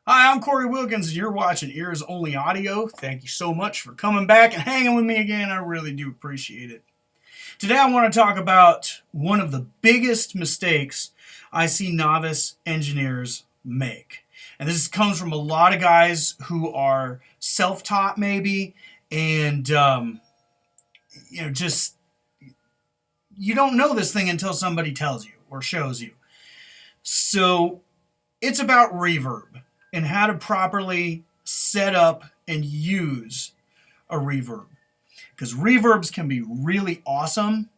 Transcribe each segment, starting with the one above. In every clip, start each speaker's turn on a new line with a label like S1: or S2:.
S1: Hi, I'm Corey Wilkins, and you're watching Ears Only Audio. Thank you so much for coming back and hanging with me again. I really do appreciate it. Today I want to talk about one of the biggest mistakes I see novice engineers make. And this comes from a lot of guys who are self-taught maybe, and you don't know this thing until somebody tells you or shows you. So it's about reverb and how to properly set up and use a reverb. Because reverbs can be really awesome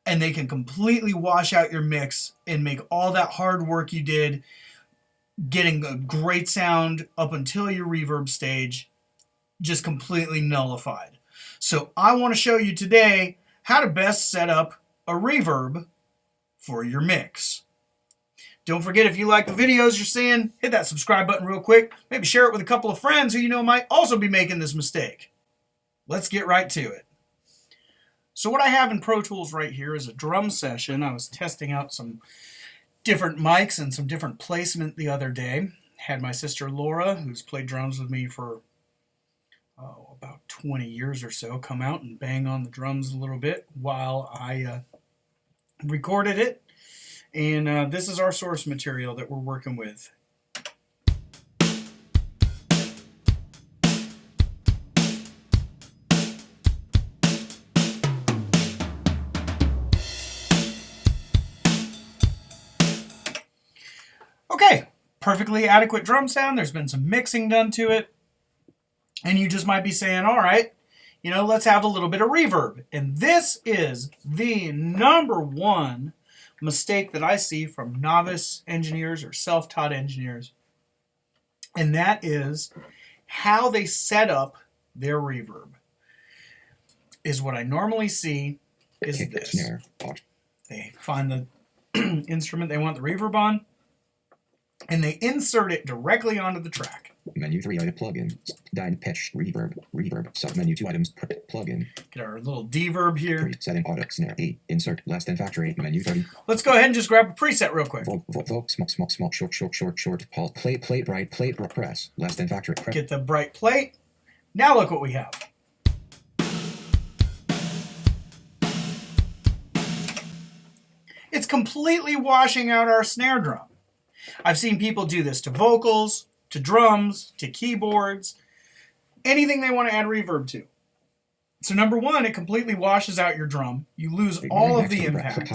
S1: and they can completely wash out your mix and make all that hard work you did getting a great sound up until your reverb stage just completely nullified. So I want to show you today how to best set up a reverb for your mix. Don't forget, if you like the videos you're seeing, hit that subscribe button real quick. Maybe share it with a couple of friends who you know might also be making this mistake. Let's get right to it. So what I have in Pro Tools right here is a drum session. I was testing out some different mics and some different placement the other day. Had my sister Laura, who's played drums with me for about 20 years or so, come out and bang on the drums a little bit while I recorded it. And this is our source material that we're working with. Okay, perfectly adequate drum sound. There's been some mixing done to it. And you just might be saying, all right, let's have a little bit of reverb. And this is the number one mistake that I see from novice engineers or self-taught engineers, and that is how they set up their reverb. Is what I normally see is this. They find the instrument they want the reverb on, and they insert it directly onto the track.
S2: Menu 3 item plugin, dyne pitch, reverb, submenu 2 items, plugin.
S1: Get our little deverb here.
S2: 3, setting auto, snare 8, insert, less than factory, menu 30.
S1: Let's go ahead and just grab a preset real quick.
S2: Small, short, pulse, plate, bright, press, less than factory.
S1: Get the bright plate. Now look what we have. It's completely washing out our snare drum. I've seen people do this to vocals, to drums, to keyboards, anything they want to add reverb to. So number one, it completely washes out your drum. You lose all of the impact.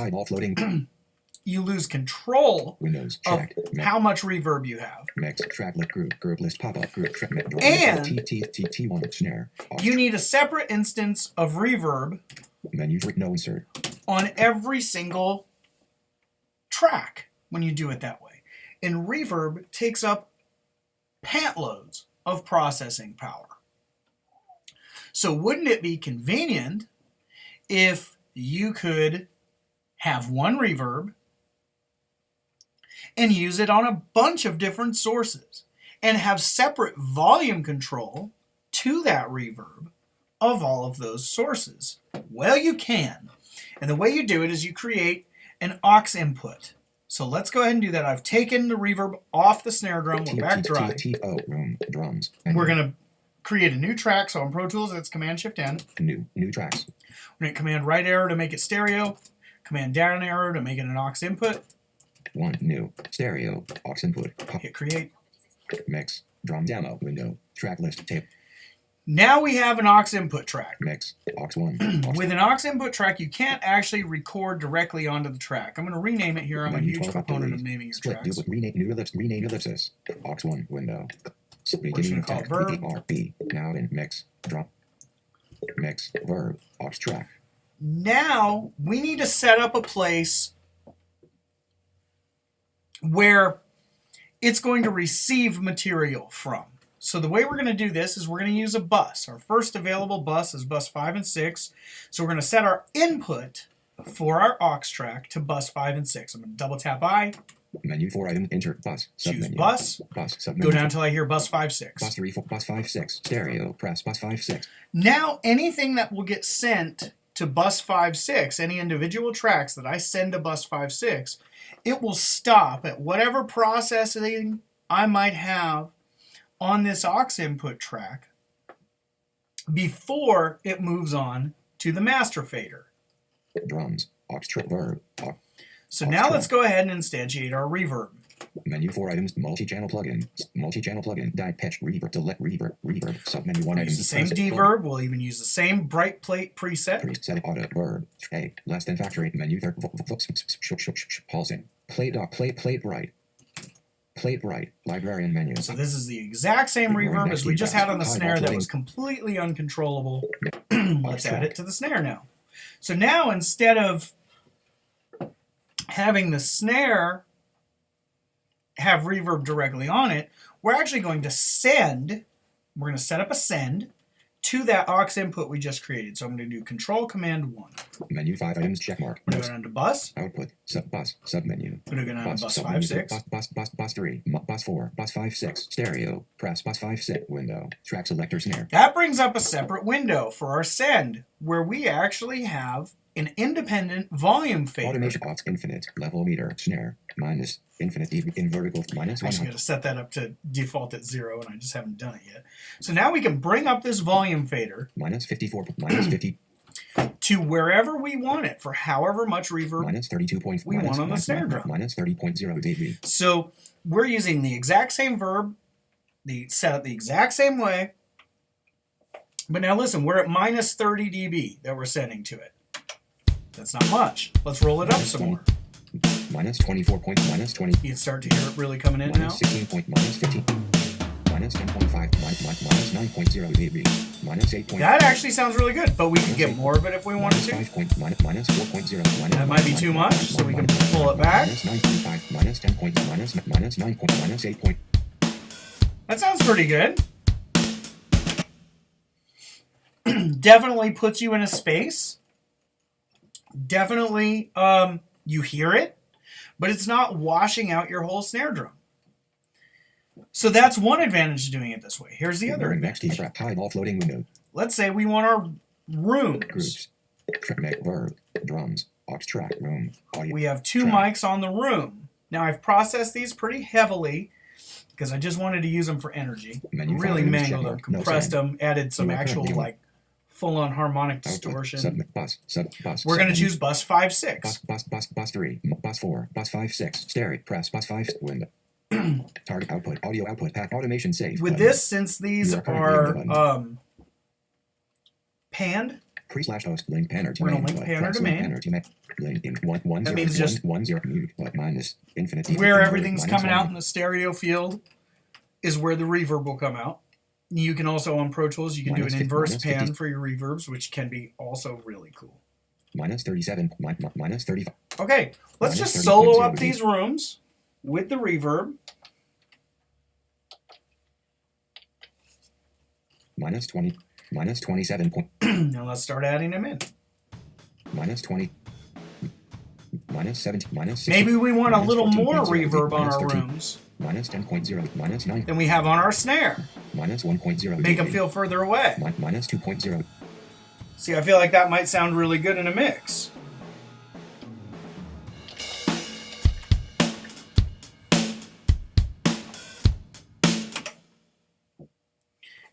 S1: You lose control of how much reverb you have.
S2: Mix, track, group list, pop-up, group,
S1: and
S2: T1 snare.
S1: You need a separate instance of reverb
S2: menu for no insert
S1: on every single track when you do it that way. And reverb takes up pant loads of processing power. So wouldn't it be convenient if you could have one reverb and use it on a bunch of different sources and have separate volume control to that reverb of all of those sources? Well, you can. And the way you do it is you create an aux input. So let's go ahead and do that. I've taken the reverb off the snare drum. We're back dry.
S2: Drums.
S1: We're going to create a new track. So on Pro Tools, it's Command-Shift-N.
S2: New tracks.
S1: We're going to Command right arrow to make it stereo. Command down arrow to make it an aux input.
S2: One new stereo aux input.
S1: Hit create.
S2: Mix. Drum demo window. Track list tape.
S1: Now we have an aux input track.
S2: Mix. Aux 1.
S1: With an aux input track, you can't actually record directly onto the track. I'm going to rename it here. I'm a huge proponent of naming your tracks.
S2: Rename ellipsis. Aux 1 window.
S1: We're just going to call it verb.
S2: Now in mix. Drum. Mix. Verb. Aux track.
S1: Now we need to set up a place where it's going to receive material from. So the way we're going to do this is we're going to use a bus. Our first available bus is bus 5 and 6. So we're going to set our input for our aux track to bus 5 and 6. I'm going to double tap I.
S2: Menu 4 item, insert bus.
S1: Choose bus. Go down until I hear bus 5, 6.
S2: Bus 3, bus 5, 6. Stereo, press bus 5, 6.
S1: Now anything that will get sent to bus 5, 6, any individual tracks that I send to bus 5, 6, it will stop at whatever processing I might have on this aux input track before it moves on to the master fader.
S2: Drums. Aux track verb.
S1: So
S2: Aux
S1: now
S2: track.
S1: let's go ahead and instantiate our reverb.
S2: Menu 4 items. Multi-channel plugin. Multi-channel plugin. Dive pitch. Reverb. Delete. Reverb. Reverb. Submenu 1
S1: We'll
S2: item.
S1: use the same deverb. We'll even use the same bright plate preset.
S2: Preset auto verb. A. Less than factory. Menu 3. Pausing. Plate dot. Plate right. Plate right. Librarian menu.
S1: So this is the exact same reverb as we just had on the snare that was completely uncontrollable. Let's add it to the snare now. So now instead of having the snare have reverb directly on it, we're actually going to send, we're going to set up a send to that aux input we just created. So I'm going to do Control Command 1.
S2: Menu 5 items. Check mark.
S1: We're going to go down to bus.
S2: Output. Bus. Submenu.
S1: We're going to go down to bus 5,
S2: submenu,
S1: 6.
S2: Bus 3. Bus 4. Bus 5, 6. Stereo. Press bus 5, 6. Window. Track selector snare.
S1: That brings up a separate window for our send, where we actually have an independent volume fader.
S2: Automation aux infinite. Level meter. Snare. Minus. Infinite in vertical. Minus
S1: I
S2: 100.
S1: actually got to set that up to default at 0, and I just haven't done it yet. So now we can bring up this volume fader
S2: Minus 54. Minus 50.
S1: to wherever we want it for however much reverb.
S2: Minus 32 point.
S1: We want on the snare drum.
S2: Minus 30.0 dB.
S1: So we're using the exact same verb, set up the exact same way. But now listen, we're at minus 30 dB that we're sending to it. That's not much. Let's roll it up some more.
S2: Minus 24 point. Minus 20.
S1: You can start to hear it really coming in now.
S2: Minus 16 point. Minus 15. Minus 10.5. Minus 9.0 dB. Minus 8.
S1: That actually sounds really good, but we could get more of it if we wanted to.
S2: Minus 4.0.
S1: That might be too much, so we can pull it back.
S2: Minus 9.5. Minus 10 point. Minus 9 point. Minus 8 point.
S1: That sounds pretty good. Definitely puts you in a space. Definitely you hear it, but it's not washing out your whole snare drum. So that's one advantage to doing it this way. Here's the other advantage.
S2: Hide all floating window.
S1: Let's say we want our rooms.
S2: Groups. Verb. Drums. Aux track. Room. Audio.
S1: We have two
S2: track.
S1: mics on the room. Now I've processed these pretty heavily because I just wanted to use them for energy.
S2: Menu
S1: Really
S2: five,
S1: mangled
S2: check
S1: them,
S2: mark,
S1: compressed
S2: no
S1: them, added some
S2: You are
S1: actual
S2: currently on-
S1: like full-on harmonic
S2: Output.
S1: distortion.
S2: Submit. Bus. Bus.
S1: We're going to
S2: submenu.
S1: choose bus 5, 6.
S2: Bus 3. Bus 4. Bus 5, 6. Stereo. Press. Bus 5. Window. Target output. Audio output. Pack. Automation save.
S1: With
S2: button.
S1: this, since these
S2: You are currently on the
S1: are
S2: button.
S1: panned,
S2: Pre/host link panner to
S1: We're gonna
S2: main.
S1: link
S2: but
S1: panner
S2: press
S1: to
S2: link
S1: main.
S2: panner to main. Link in 1
S1: That
S2: 0
S1: means
S2: 1
S1: just
S2: 1 0 mute but minus infinite.
S1: where
S2: infinite,
S1: everything's
S2: minus
S1: coming
S2: 1.
S1: out in the stereo field is where the reverb will come out. You can also, on Pro Tools, you can do
S2: Minus
S1: an
S2: 50
S1: inverse
S2: minus
S1: pan
S2: 50.
S1: for your reverbs, which can be also really cool.
S2: Minus 37. Minus 35.
S1: Okay, let's
S2: Minus
S1: just
S2: 30.0
S1: solo up
S2: dB.
S1: these rooms with the reverb.
S2: Minus 20. Minus 27.
S1: Now let's start adding them in.
S2: Minus 20. Minus 17. Minus 60.
S1: Maybe we want a
S2: minus
S1: little more
S2: 14.0,
S1: reverb on
S2: minus
S1: our
S2: 13,
S1: rooms
S2: Minus 10.0. Minus 9.
S1: than we have on our snare.
S2: Minus 1.0.
S1: Make them
S2: dB.
S1: feel further away.
S2: Minus 2.0.
S1: See, I feel like that might sound really good in a mix.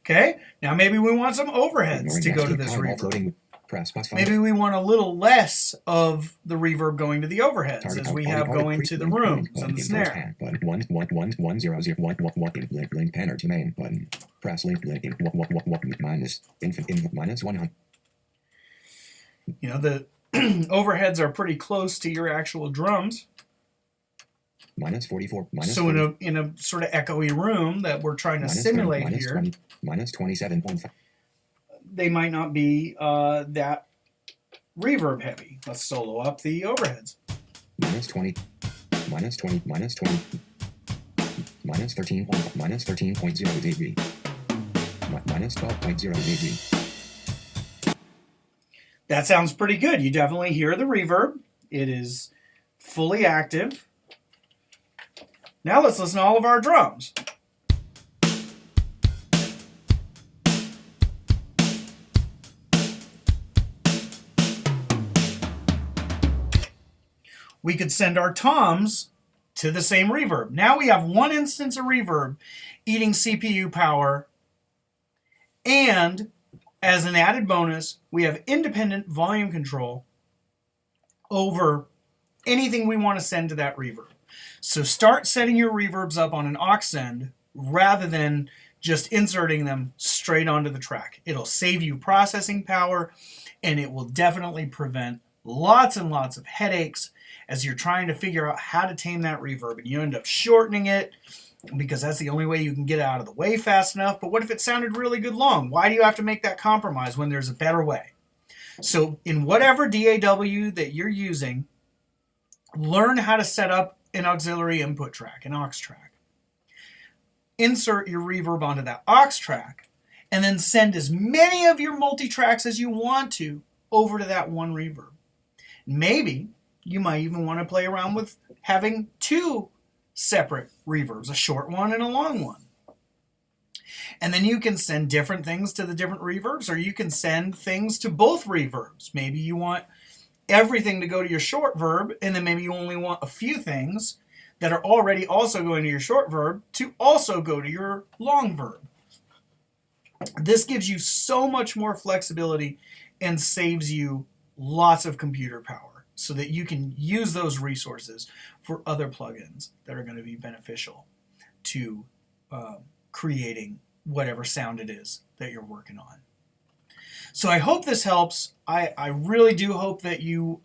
S1: Okay, now maybe we want some overheads to go to this reverb.
S2: Press bus 5.
S1: Maybe we want a little less of the reverb going to the overheads as we have going to the rooms and the snare.
S2: Button 1 1 1 1 0 0 1 1 1 link panner to main button. Press link in 1 minus infinite minus 100.
S1: You know, the overheads are pretty close to your actual drums.
S2: Minus 44. Minus
S1: So
S2: 40,
S1: in a sort of echoey room that we're trying to
S2: minus 30,
S1: simulate
S2: minus
S1: here,
S2: 20, minus 27.5.
S1: they might not be that reverb heavy. Let's solo up the overheads.
S2: Minus 20. Minus 20. Minus 20. Minus 13. Minus 13.0 dB. Minus 12.0 dB.
S1: That sounds pretty good. You definitely hear the reverb. It is fully active. Now let's listen to all of our drums. We could send our toms to to the same reverb. Now we have one instance of reverb eating CPU power, and as an added bonus, we have independent volume control over anything we want to send to that reverb. So start setting your reverbs up on an aux send rather than just inserting them straight onto the track. It'll save you processing power, and it will definitely prevent lots and lots of headaches as you're trying to figure out how to tame that reverb, and you end up shortening it because that's the only way you can get it out of the way fast enough. But what if it sounded really good long? Why do you have to make that compromise when there's a better way? So in whatever DAW that you're using, learn how to set up an auxiliary input track, an aux track. Insert your reverb onto that aux track, and then send as many of your multi-tracks as you want to over to that one reverb. Maybe you might even want to play around with having two separate reverbs, a short one and a long one. And then you can send different things to the different reverbs, or you can send things to both reverbs. Maybe you want everything to go to your short verb, and then maybe you only want a few things that are already also going to your short verb to also go to your long verb. This gives you so much more flexibility and saves you lots of computer power so that you can use those resources for other plugins that are going to be beneficial to creating whatever sound it is that you're working on. So I hope this helps. I really do hope that you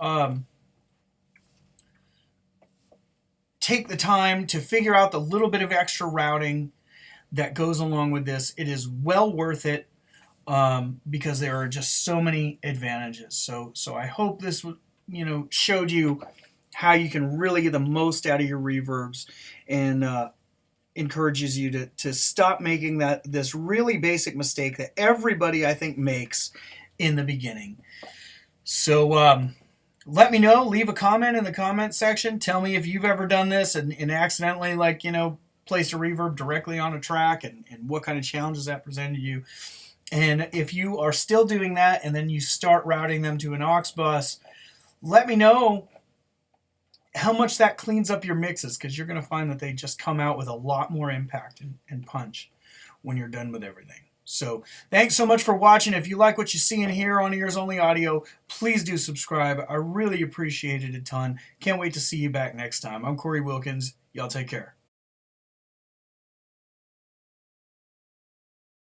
S1: take the time to figure out the little bit of extra routing that goes along with this. It is well worth it because there are just so many advantages. So I hope this showed you how you can really get the most out of your reverbs, and encourages you to stop making this really basic mistake that everybody, I think, makes in the beginning. So let me know. Leave a comment in the comment section. Tell me if you've ever done this and accidentally, placed a reverb directly on a track, and what kind of challenges that presented you. And if you are still doing that and then you start routing them to an aux bus, let me know how much that cleans up your mixes, because you're going to find that they just come out with a lot more impact and punch when you're done with everything. So thanks so much for watching. If you like what you see and hear on Ears Only Audio, please do subscribe. I really appreciate it a ton. Can't wait to see you back next time. I'm Corey Wilkins. Y'all take care.